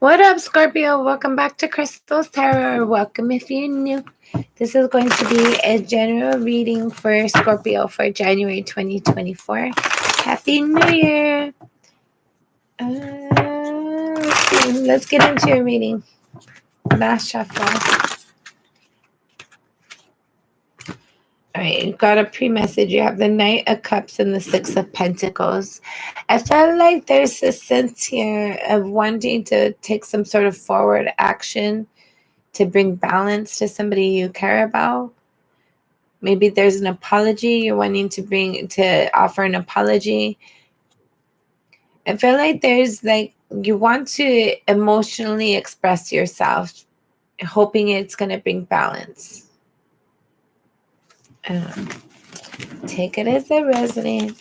What up, Scorpio? Welcome back to Crystal's Tarot. Welcome if you're new. This is going to be a general reading for Scorpio for January 2024. Happy New Year! Let's get into your reading. Last shuffle. All right, you've got a pre-message. You have the Knight of Cups and the Six of Pentacles. I felt like there's a sense here of wanting to take some sort of forward action to bring balance to somebody you care about. Maybe there's an apology you're wanting to offer an apology. I feel like there's you want to emotionally express yourself, hoping it's going to bring balance. Take it as it resonates.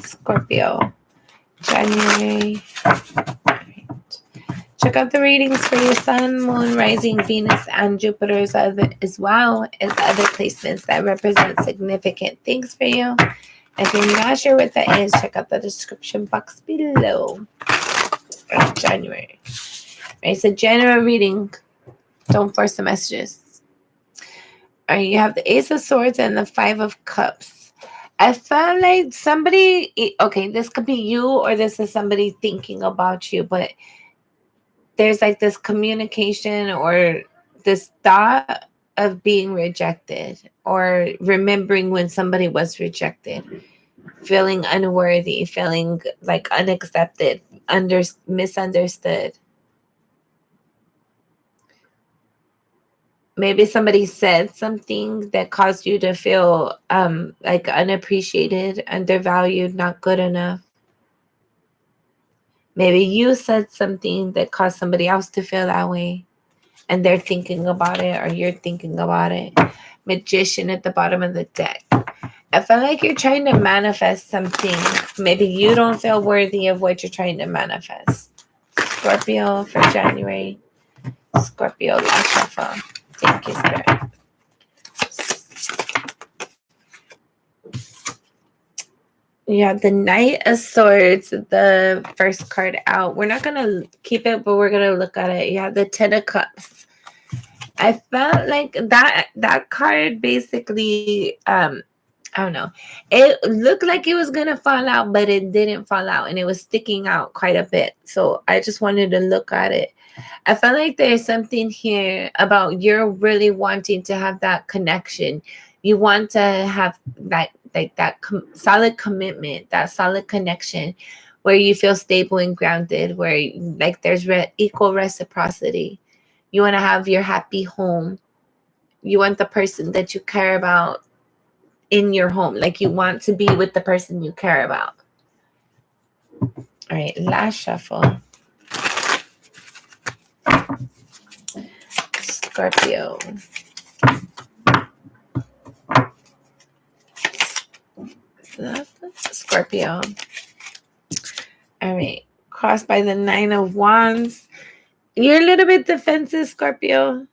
Scorpio, January. Right. Check out the readings for your Sun, Moon, Rising, Venus, and Jupiter, as well as other placements that represent significant things for you. If you're not sure what that is, check out the description box below. Right, January. Right, it's a general reading. Don't force the messages. All right, you have the Ace of Swords and the Five of Cups. I felt like somebody, okay, this could be you or this is somebody thinking about you, but there's like this communication or this thought of being rejected or remembering when somebody was rejected, feeling unworthy, feeling like unaccepted, misunderstood. Maybe somebody said something that caused you to feel like unappreciated, undervalued, not good enough. Maybe you said something that caused somebody else to feel that way, and they're thinking about it, or you're thinking about it. Magician at the bottom of the deck. I feel like you're trying to manifest something. Maybe you don't feel worthy of what you're trying to manifest. Scorpio for January. Scorpio, last shuffle. Thank you, Spirit. You have the Knight of Swords, the first card out. We're not going to keep it, but we're going to look at it. You have the Ten of Cups. I felt like that card basically, I don't know. It looked like it was going to fall out, but it didn't fall out, and it was sticking out quite a bit. So I just wanted to look at it. I felt like there's something here about you're really wanting to have that connection. You want to have that solid commitment, that solid connection where you feel stable and grounded, where like there's equal reciprocity. You want to have your happy home. You want the person that you care about in your home. Like you want to be with the person you care about. All right, last shuffle. Scorpio. Scorpio. All right. Crossed by the Nine of Wands. You're a little bit defensive, Scorpio.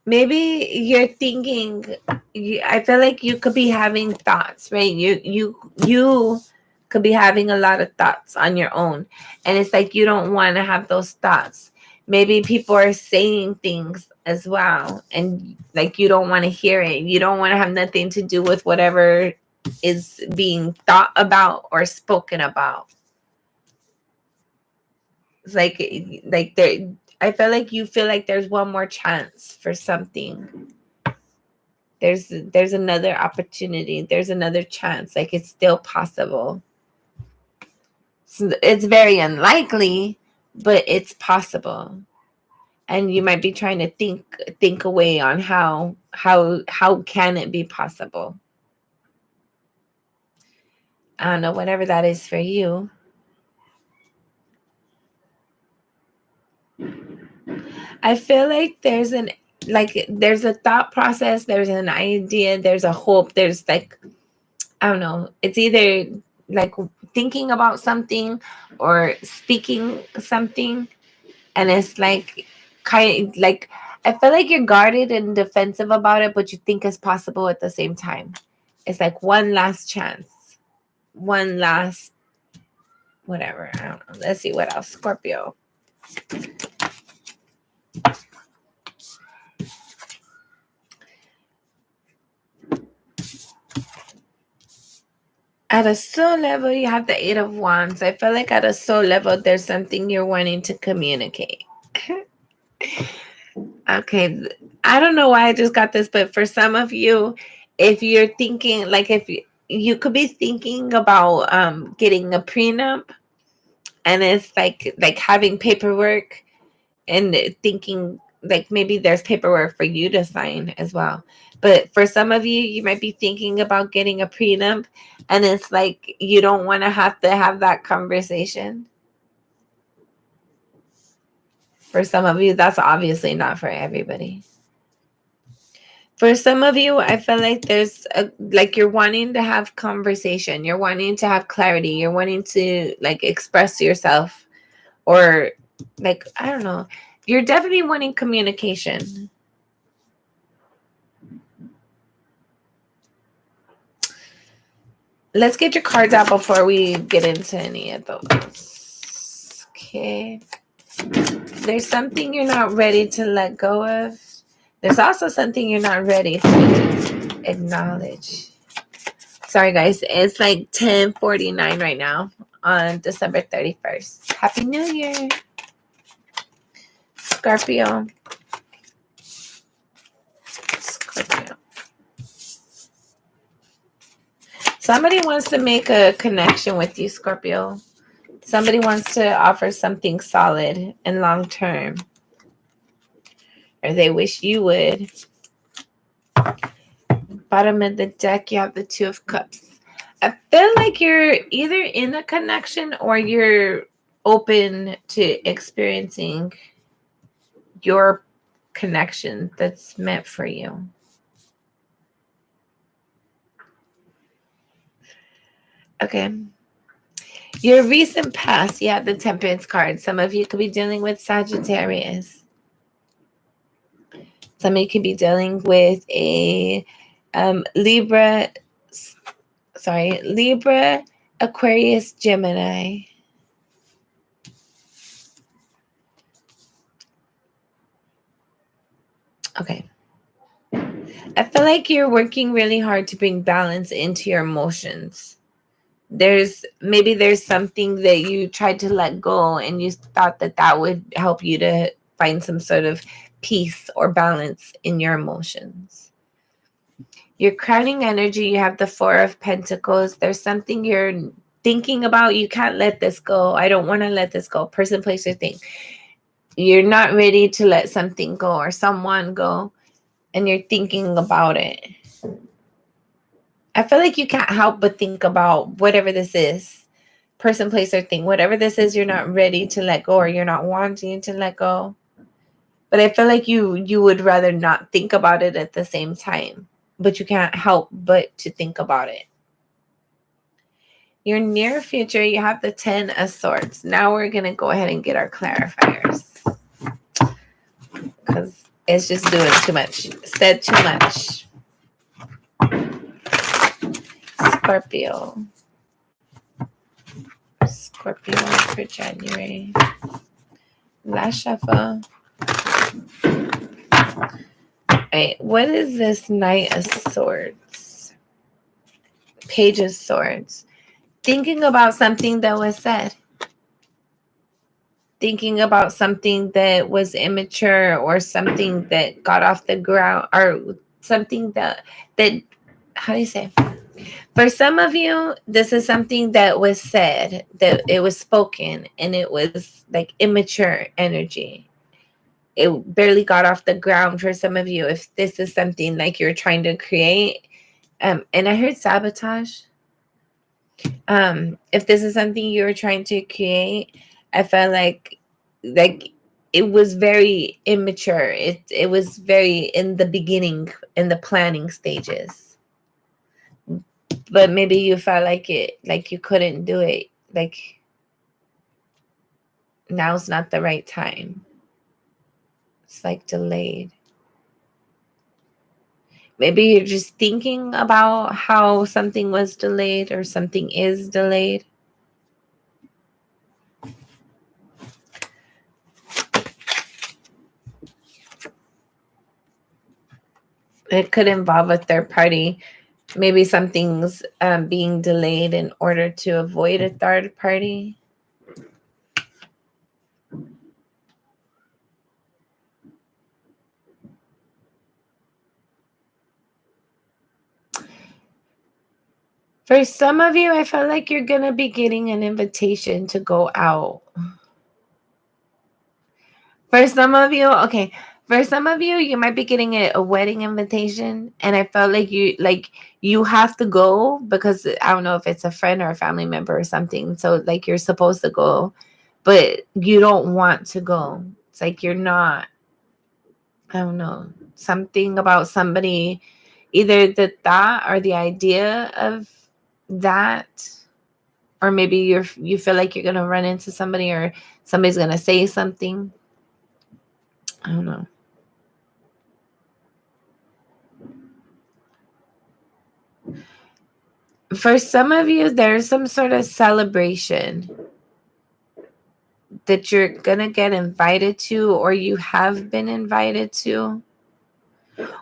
Maybe you're thinking, I feel like you could be having thoughts, right? You could be having a lot of thoughts on your own. And it's like you don't want to have those thoughts. Maybe people are saying things as well. And like you don't want to hear it. You don't want to have nothing to do with whatever is being thought about or spoken about. It's like there, I feel like you feel like there's one more chance for something. There's another opportunity. There's another chance. Like it's still possible. So it's very unlikely, but it's possible. And you might be trying to think away on how can it be possible. I don't know, whatever that is for you. I feel like there's a thought process, there's an idea, there's a hope, there's like, I don't know, it's either like thinking about something or speaking something, and it's like kind of like I feel like you're guarded and defensive about it, but you think it's possible at the same time. It's like one last chance, one last whatever. I don't know. Let's see what else. Scorpio. At a soul level, you have the Eight of Wands. I feel like at a soul level, there's something you're wanting to communicate. Okay. I don't know why I just got this, but for some of you, if you're thinking, like if you could be thinking about getting a prenup, and it's like having paperwork and thinking like maybe there's paperwork for you to sign as well. But for some of you, you might be thinking about getting a prenup, and it's like you don't want to have that conversation. For some of you, that's obviously not for everybody. For some of you, I feel like there's like you're wanting to have conversation, you're wanting to have clarity, you're wanting to like express yourself, or like I don't know, you're definitely wanting communication. Let's get your cards out before we get into any of those. Okay. There's something you're not ready to let go of. There's also something you're not ready to acknowledge. Sorry, guys. It's like 10:49 right now on December 31st. Happy New Year. Scorpio. Scorpio. Somebody wants to make a connection with you, Scorpio. Somebody wants to offer something solid and long term. Or they wish you would. Bottom of the deck, you have the Two of Cups. I feel like you're either in a connection or you're open to experiencing your connection that's meant for you. Okay. Your recent past, you have the Temperance card. Some of you could be dealing with Sagittarius. Some of you could be dealing with a Libra, Aquarius, Gemini. Okay. I feel like you're working really hard to bring balance into your emotions. There's something that you tried to let go and you thought that would help you to find some sort of peace or balance in your emotions. Your crowning energy, you have the Four of Pentacles. There's something you're thinking about. You can't let this go. I don't want to let this go. Person, place, or thing. You're not ready to let something go or someone go, and you're thinking about it. I feel like you can't help but think about whatever this is. Person, place, or thing. Whatever this is, you're not ready to let go or you're not wanting to let go. But I feel like you would rather not think about it at the same time. But you can't help but to think about it. Your near future, you have the Ten of Swords. Now we're going to go ahead and get our clarifiers. Because it's just doing too much. Said too much. Scorpio. Scorpio for January. Last shuffle. Right, what is this Knight of Swords? Page of Swords. Thinking about something that was said. Thinking about something that was immature or something that got off the ground or something that how do you say? For some of you, this is something that was said, that it was spoken, and it was like immature energy. It barely got off the ground for some of you. If this is something like you're trying to create, and I heard sabotage. If this is something you're trying to create, I felt like it was very immature. It was very in the beginning, in the planning stages. But maybe you felt like you couldn't do it. Like now's not the right time. It's like delayed. Maybe you're just thinking about how something was delayed or something is delayed. It could involve a third party. Maybe something's being delayed in order to avoid a third party. For some of you, I feel like you're going to be getting an invitation to go out. For some of you, okay. For some of you, you might be getting a wedding invitation, and I felt like you have to go because I don't know if it's a friend or a family member or something. So like you're supposed to go, but you don't want to go. It's like you're not. I don't know, something about somebody, either the thought or the idea of that, or maybe you feel like you're gonna run into somebody or somebody's gonna say something. I don't know. For some of you, there's some sort of celebration that you're gonna get invited to, or you have been invited to.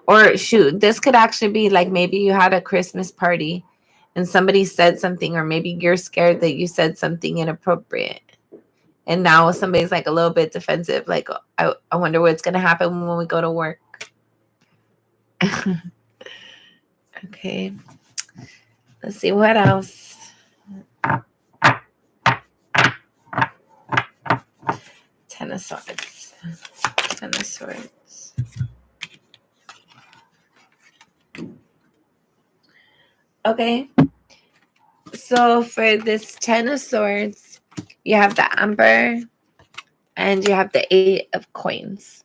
Or shoot, this could actually be like maybe you had a Christmas party and somebody said something, or maybe you're scared that you said something inappropriate. And now somebody's like a little bit defensive, like, I wonder what's going to happen when we go to work. Okay. Let's see what else. Ten of Swords. Ten of Swords. Okay. So for this Ten of Swords, you have the Emperor and you have the Eight of Coins.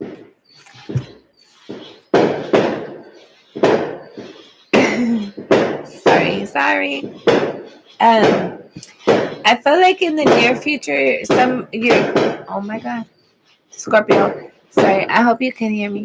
sorry. I feel like in the near future, oh my God, Scorpio. Sorry, I hope you can hear me.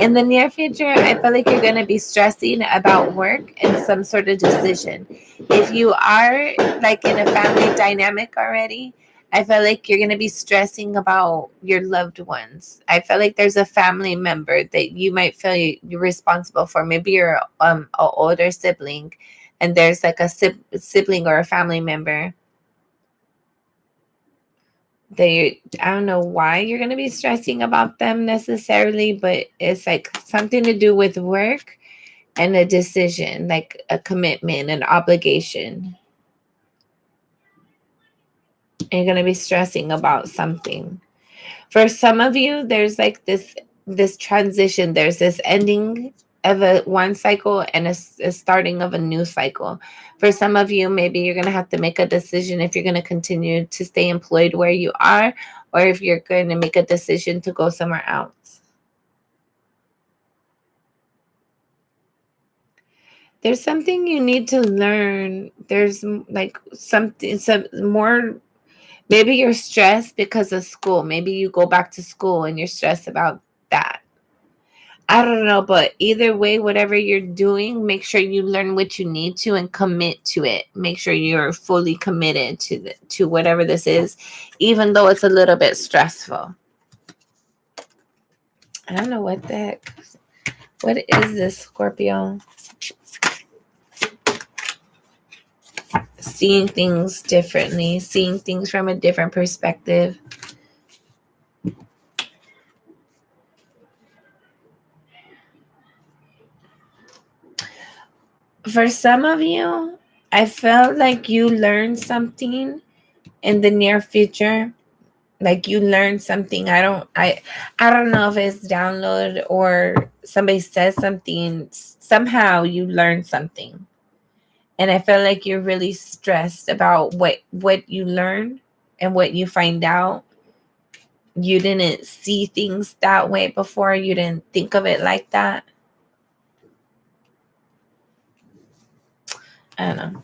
In the near future, I feel like you're going to be stressing about work and some sort of decision. If you are like in a family dynamic already, I feel like you're going to be stressing about your loved ones. I feel like there's a family member that you might feel you're responsible for. Maybe you're an older sibling, and there's like a sibling or a family member that I don't know why you're going to be stressing about them necessarily, but it's like something to do with work and a decision, like a commitment, an obligation. And you're going to be stressing about something. For some of you, there's like this transition. There's this ending of one cycle and a starting of a new cycle. For some of you, maybe you're going to have to make a decision if you're going to continue to stay employed where you are, or if you're going to make a decision to go somewhere else. There's something you need to learn. There's like some more. Maybe you're stressed because of school. Maybe you go back to school and you're stressed about that. I don't know, but either way, whatever you're doing, make sure you learn what you need to and commit to it. Make sure you're fully committed to whatever this is, even though it's a little bit stressful. I don't know what the heck. What is this, Scorpio? Seeing things differently, seeing things from a different perspective. For some of you, I felt like you learned something in the near future. Like you learned something. I don't know if it's download or somebody says something. Somehow you learned something. And I feel like you're really stressed about what you learn and what you find out. You didn't see things that way before. You didn't think of it like that. I don't know.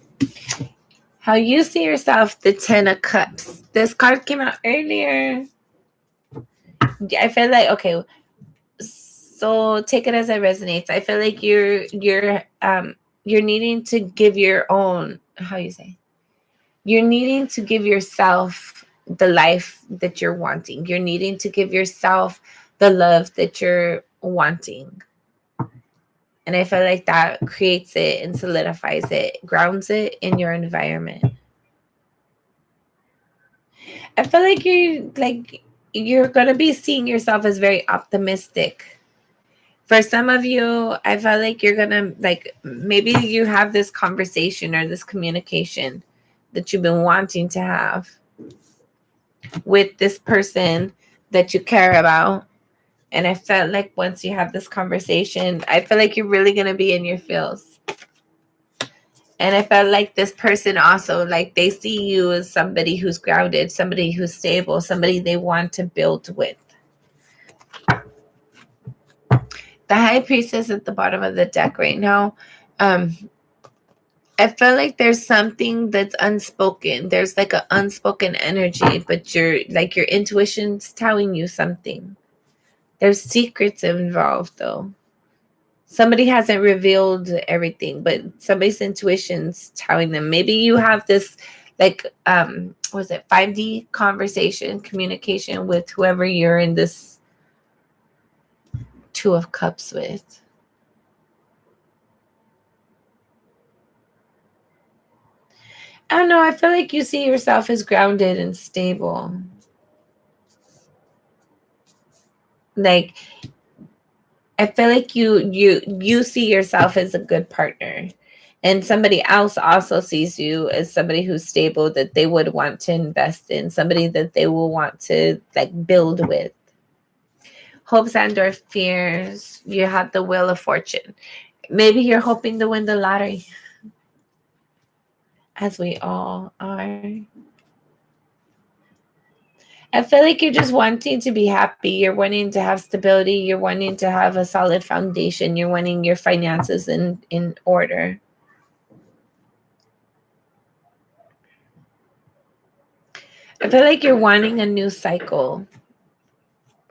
How you see yourself, the Ten of Cups. This card came out earlier. I feel like, okay, so take it as it resonates. I feel like you're needing to give your own, how you say? You're needing to give yourself the life that you're wanting. You're needing to give yourself the love that you're wanting. And I feel like that creates it and solidifies it, grounds it in your environment. I feel like you're gonna be seeing yourself as very optimistic. For some of you, I feel like you're gonna, like, maybe you have this conversation or this communication that you've been wanting to have with this person that you care about. And I felt like once you have this conversation, I feel like you're really gonna be in your feels. And I felt like this person also, like, they see you as somebody who's grounded, somebody who's stable, somebody they want to build with. The High Priestess at the bottom of the deck right now. I feel like there's something that's unspoken. There's like an unspoken energy, but your intuition's telling you something. There's secrets involved, though. Somebody hasn't revealed everything, but somebody's intuition's telling them. Maybe you have this, like, was it 5D conversation, communication with whoever you're in this Two of Cups with. I don't know. I feel like you see yourself as grounded and stable. Like, I feel like you see yourself as a good partner. And somebody else also sees you as somebody who's stable, that they would want to invest in, somebody that they will want to, like, build with. Hopes and or fears. You have the Wheel of Fortune. Maybe you're hoping to win the lottery, as we all are. I feel like you're just wanting to be happy. You're wanting to have stability. You're wanting to have a solid foundation. You're wanting your finances in order. I feel like you're wanting a new cycle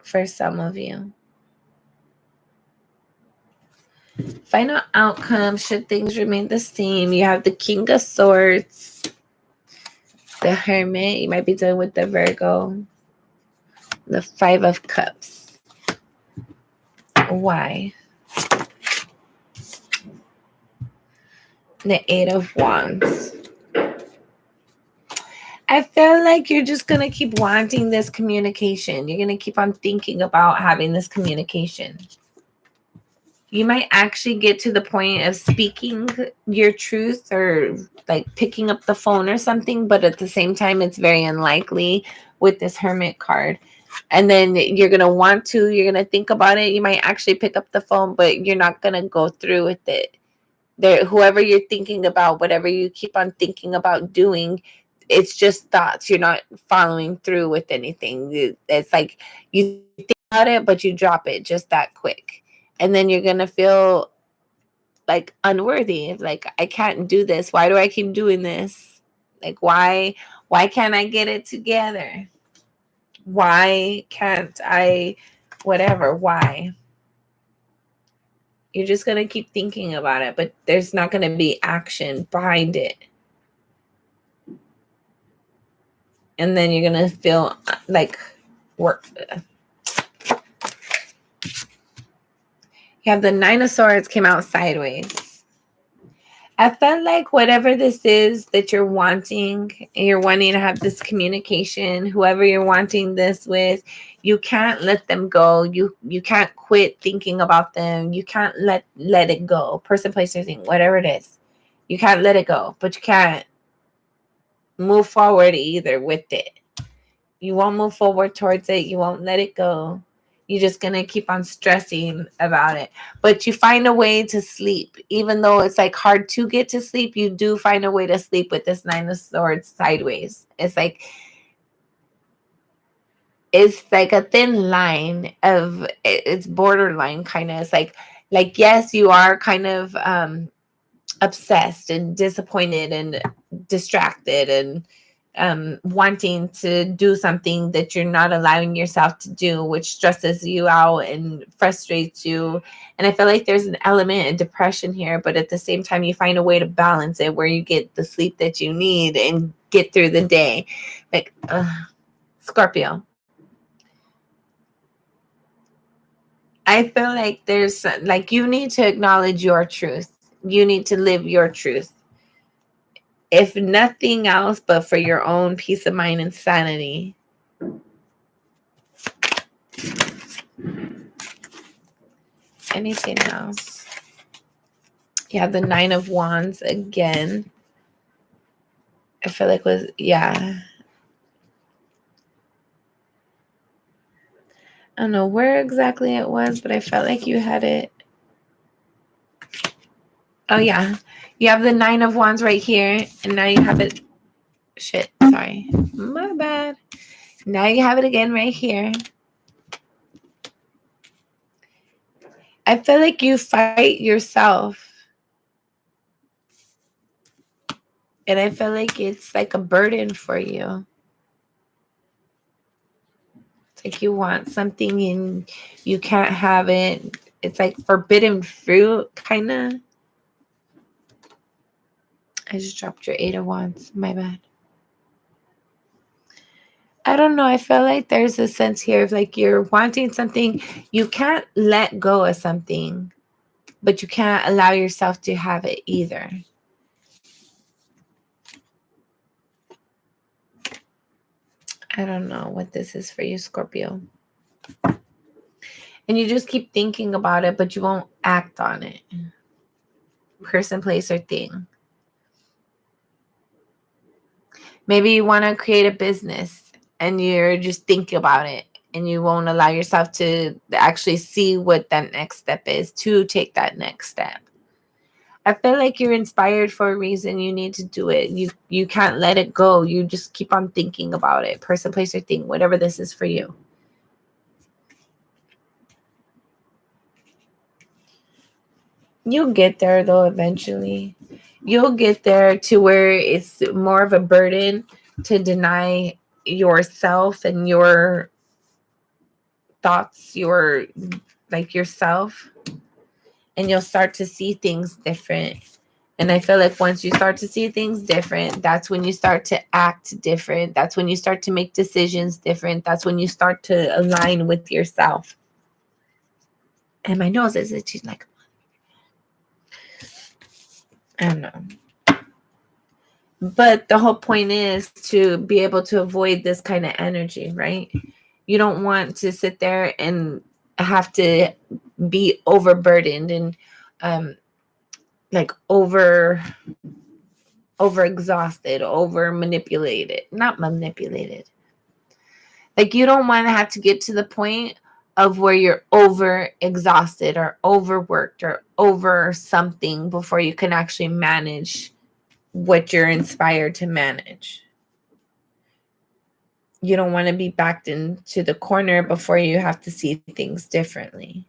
for some of you. Final outcome, should things remain the same? You have the King of Swords, the Hermit. You might be dealing with the Virgo, the Five of Cups. Why? The Eight of Wands. I feel like you're just going to keep wanting this communication. You're going to keep on thinking about having this communication. You might actually get to the point of speaking your truth, or like picking up the phone or something, but at the same time, it's very unlikely with this Hermit card. And then you're going to think about it. You might actually pick up the phone, but you're not going to go through with it. Whoever you're thinking about, whatever you keep on thinking about doing, it's just thoughts. You're not following through with anything. It's like you think about it, but you drop it just that quick. And then you're going to feel like unworthy. Like, I can't do this. Why do I keep doing this? Like, why can't I get it together? Why can't I, whatever, why? You're just going to keep thinking about it, but there's not going to be action behind it. And then you're going to feel like work. You have the Nine of Swords came out sideways. I felt like whatever this is that you're wanting to have this communication, whoever you're wanting this with, you can't let them go. You can't quit thinking about them. You can't let it go. Person, place, or thing, whatever it is. You can't let it go, but you can't move forward either with it. You won't move forward towards it. You won't let it go. You're just going to keep on stressing about it. But you find a way to sleep. Even though it's like hard to get to sleep, you do find a way to sleep with this Nine of Swords sideways. It's like a thin line of, it's borderline kind of. It's like yes, you are kind of obsessed and disappointed and distracted and wanting to do something that you're not allowing yourself to do, which stresses you out and frustrates you. And I feel like there's an element of depression here, but at the same time, you find a way to balance it where you get the sleep that you need and get through the day. Like, Scorpio. I feel like there's like you need to acknowledge your truth. You need to live your truth. If nothing else but for your own peace of mind and sanity. Anything else? You have the 9 of Wands again. I feel like yeah. I don't know where exactly it was, but I felt like you had it. Oh, yeah. You have the 9 of Wands right here, and now you have it. Shit, sorry. My bad. Now you have it again right here. I feel like you fight yourself. And I feel like it's like a burden for you. It's like you want something and you can't have it. It's like forbidden fruit, kind of. I just dropped your 8 of Wands. My bad. I don't know. I feel like there's a sense here of like you're wanting something. You can't let go of something, but you can't allow yourself to have it either. I don't know what this is for you, Scorpio. And you just keep thinking about it, but you won't act on it. Person, place, or thing. Maybe you want to create a business and you're just thinking about it and you won't allow yourself to actually see what that next step is to take that next step. I feel like you're inspired for a reason. You need to do it. You can't let it go. You just keep on thinking about it. Person, place, or thing, whatever this is for you. You'll get there though eventually. You'll get there to where it's more of a burden to deny yourself and your thoughts, your like yourself, and you'll start to see things different. And I feel like once you start to see things different, that's when you start to act different. That's when you start to make decisions different. That's when you start to align with yourself. And my nose is itchy like, I don't know. But the whole point is to be able to avoid this kind of energy, right? You don't want to sit there and have to be overburdened and like over exhausted, over manipulated. Not manipulated. Like you don't want to have to get to the point of where you're over exhausted or overworked or over something before you can actually manage what you're inspired to manage. You don't want to be backed into the corner before you have to see things differently.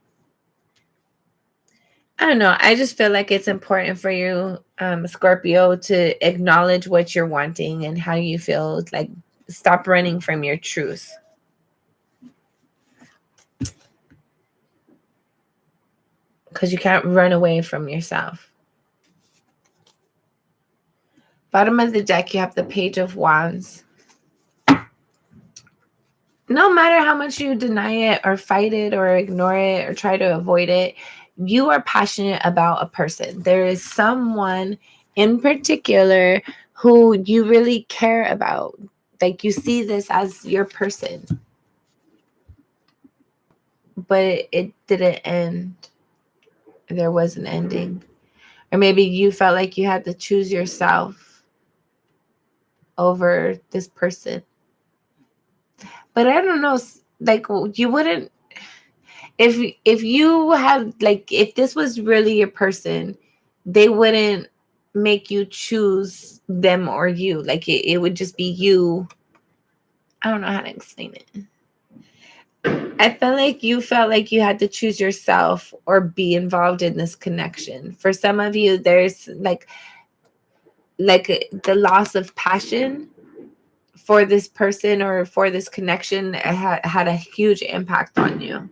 I don't know. I just feel like it's important for you, Scorpio, to acknowledge what you're wanting and how you feel. Like, stop running from your truth. Because you can't run away from yourself. Bottom of the deck, you have the Page of Wands. No matter how much you deny it or fight it or ignore it or try to avoid it, you are passionate about a person. There is someone in particular who you really care about. Like you see this as your person. But it didn't end. There was an ending. Or maybe you felt like you had to choose yourself over this person. But I don't know, like you wouldn't, if you had, like, if this was really your person, they wouldn't make you choose them or you. Like it would just be you. I don't know how to explain it. I felt like you felt like you had to choose yourself or be involved in this connection. For some of you, there's like the loss of passion for this person or for this connection had a huge impact on you.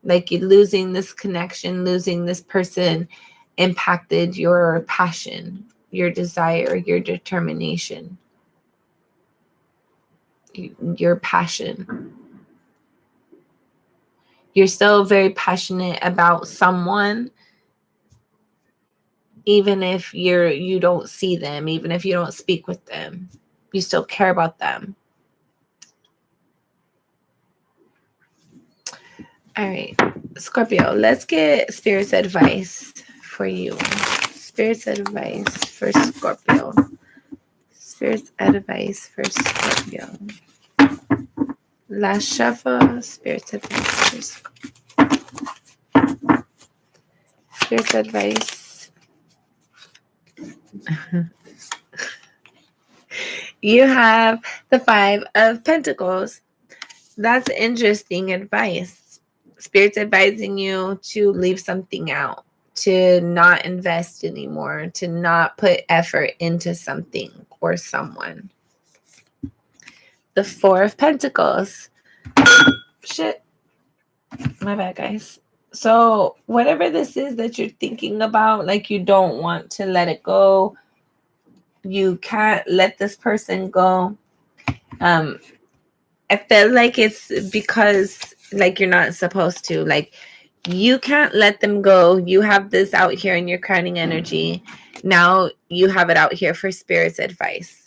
Like you losing this connection, losing this person impacted your passion, your desire, your determination, your passion. You're still very passionate about someone, even if you don't see them, even if you don't speak with them. You still care about them. All right, Scorpio, let's get Spirit's advice for you. Spirit's advice for Scorpio. Spirit's advice for Scorpio. Last shuffle, Spirit's advice for Scorpio. Spirit's advice. You have the 5 of Pentacles. That's interesting advice. Spirit's advising you to leave something out, to not invest anymore, to not put effort into something or someone. The 4 of Pentacles. Shit. My bad, guys. So whatever this is that you're thinking about, like you don't want to let it go, you can't let this person go. I feel like it's because like you're not supposed to. Like you can't let them go. You have this out here in your crowning energy. Now you have it out here for Spirit's advice.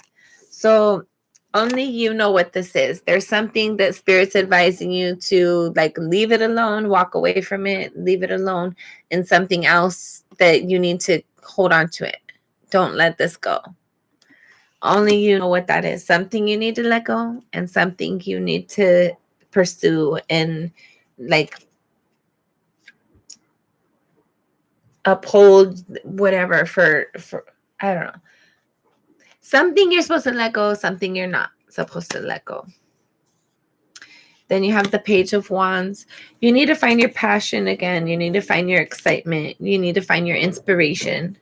So only you know what this is. There's something that Spirit's advising you to like leave it alone, walk away from it, leave it alone, and something else that you need to hold on to it. Don't let this go. Only you know what that is. Something you need to let go and something you need to pursue and like uphold whatever for I don't know. Something you're supposed to let go, something you're not supposed to let go. Then you have the Page of Wands. You need to find your passion again. You need to find your excitement. You need to find your inspiration.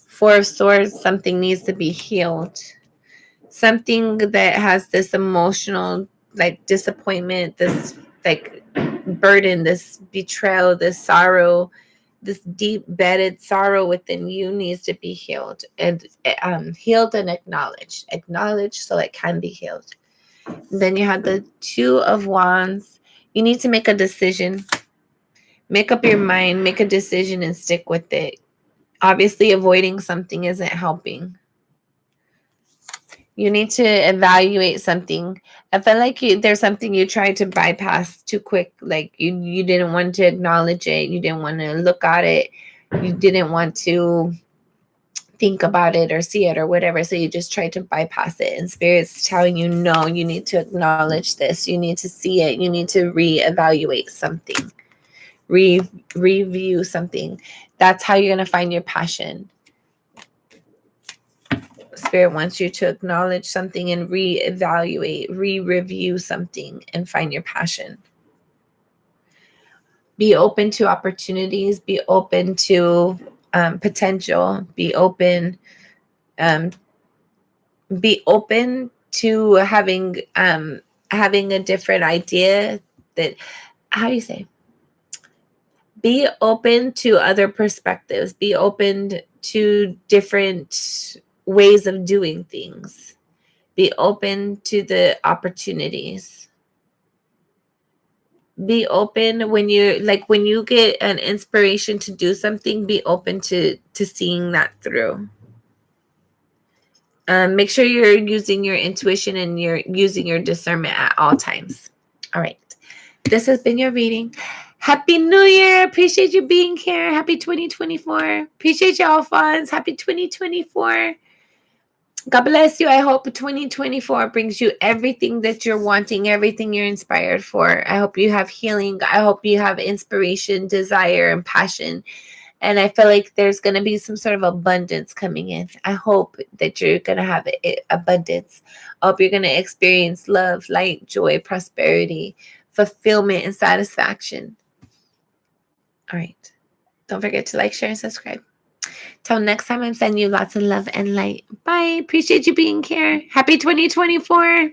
4 of Swords, something needs to be healed. Something that has this emotional like disappointment, this like burden, this betrayal, this sorrow, this deep bedded sorrow within you needs to be healed and healed and acknowledged so it can be healed. And then you have the 2 of Wands. You need to make a decision. Make up your mind, make a decision and stick with it. Obviously, avoiding something isn't helping. You need to evaluate something. I feel like there's something you tried to bypass too quick. Like you didn't want to acknowledge it. You didn't want to look at it. You didn't want to think about it or see it or whatever. So you just tried to bypass it. And Spirit's telling you, no, you need to acknowledge this. You need to see it. You need to reevaluate something. Review something. That's how you're going to find your passion. Spirit wants you to acknowledge something and reevaluate, review something and find your passion. Be open to opportunities, be open to potential, be open to having a different idea that, how do you say? Be open to other perspectives, be open to different ways of doing things. Be open to the opportunities. Be open when you get an inspiration to do something, be open to seeing that through. Make sure you're using your intuition and you're using your discernment at all times. All right. This has been your reading. Happy New Year. Appreciate you being here. Happy 2024. Appreciate y'all funds. Happy 2024. God bless you. I hope 2024 brings you everything that you're wanting, everything you're inspired for. I hope you have healing. I hope you have inspiration, desire, and passion. And I feel like there's going to be some sort of abundance coming in. I hope that you're going to have abundance. I hope you're going to experience love, light, joy, prosperity, fulfillment, and satisfaction. All right. Don't forget to like, share, and subscribe. Till next time, I'm sending you lots of love and light. Bye. Appreciate you being here. Happy 2024.